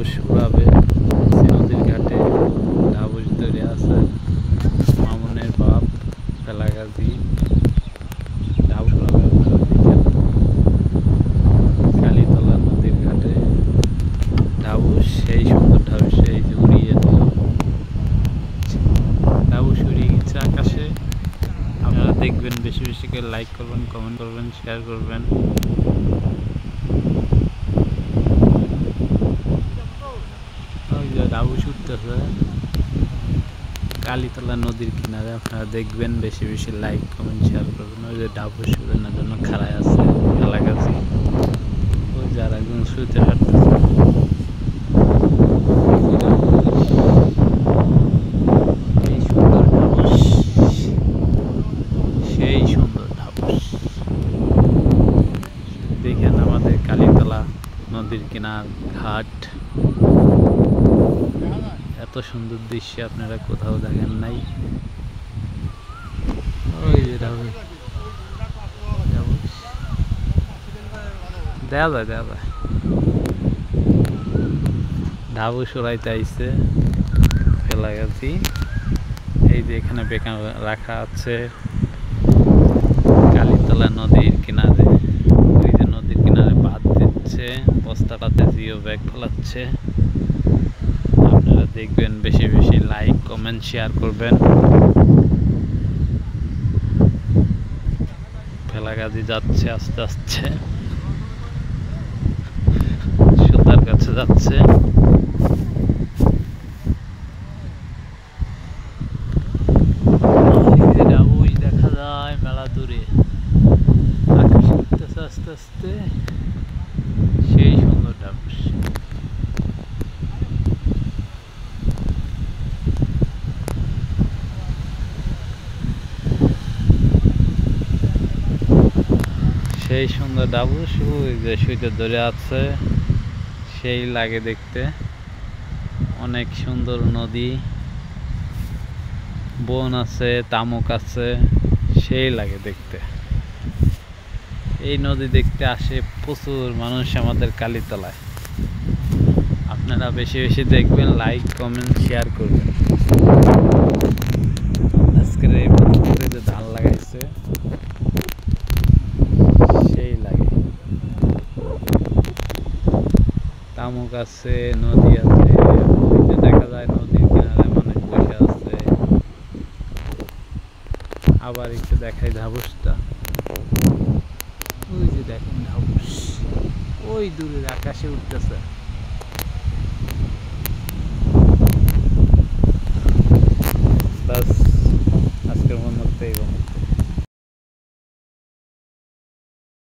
ঢাবুস উড়াবে নদীর ঘাটে। ঢাবুস ধরে আছে মামুনের বাপ ফেলাগাজি। ঢাবুস উড়াবে কালীতলা নদীর ঘাটে। ঢাবুস সেই সুন্দর ঢাবুস এই যে উড়িয়ে দিল। ঢাবুস উড়িয়ে গেছে আকাশে। আপনারা দেখবেন, বেশি বেশি করে লাইক করবেন, কমেন্ট করবেন, শেয়ার করবেন। ওই যে ঢাবুস উঠতেছে কালীতলা নদীর কিনারে। আপনারা দেখবেন, বেশি বেশি লাইক কমেন্ট শেয়ার করবেন। ওই যে ঢাবুস উড়ানোর জন্য খাড়ায় আছে এলাকাছি। ওই যে আর একজন শুতে হাঁটতেছে। এই সুন্দর ঢাবুস, সেই সুন্দর ঢাবুস। দেখেন আমাদের কালীতলা নদীর কিনার ঘাট। এত সুন্দর দৃশ্য আপনারা কোথাও দেখেন নাই। ওই যে ঢাবুস দেখা যায়, দেখা যায়। ঢাবুস উড়াইতে আইছে ফেলাগাছি। এই যে এখানে বেকার রাখা আছে কালীতলা নদীর কিনারে। ওই যে নদীর কিনারে বাঁধ দিচ্ছে, বস্তাটাতে জিও ব্যাগ ফেলাচ্ছে। আপনারা দেখবেন, বেশি বেশি লাইক কমেন্ট শেয়ার করবেন। ফেলাগাজি যাচ্ছে আস্তে আস্তে, সুতার কাছে যাচ্ছে। ঢাবুস দেখা যায় মেলা দূরে, আকাশে উঠতেছে আস্তে আস্তে। সেই সুন্দর ঢাবুস। সেই সুন্দর ঢাবুস। ওই যে শুইতে ধরে আছে, সেই লাগে দেখতে। অনেক সুন্দর নদী, বন আছে, তামুক আছে, সেই লাগে দেখতে। এই নদী দেখতে আসে প্রচুর মানুষ আমাদের কালীতলায়। আপনারা বেশি বেশি দেখবেন, লাইক কমেন্ট শেয়ার করবেন। আজকের এই পুকুরে যে ধান লাগাইছে, সেই লাগে। তামুক আছে, নদী আছে, দেখা যায় নদীর কিনারে মানুষ বসে আছে। আবার একটু দেখাই ঢাবুসটা। ওই যে দেখেন ঢাবুস, ওই দূরের আকাশে উঠতেছে।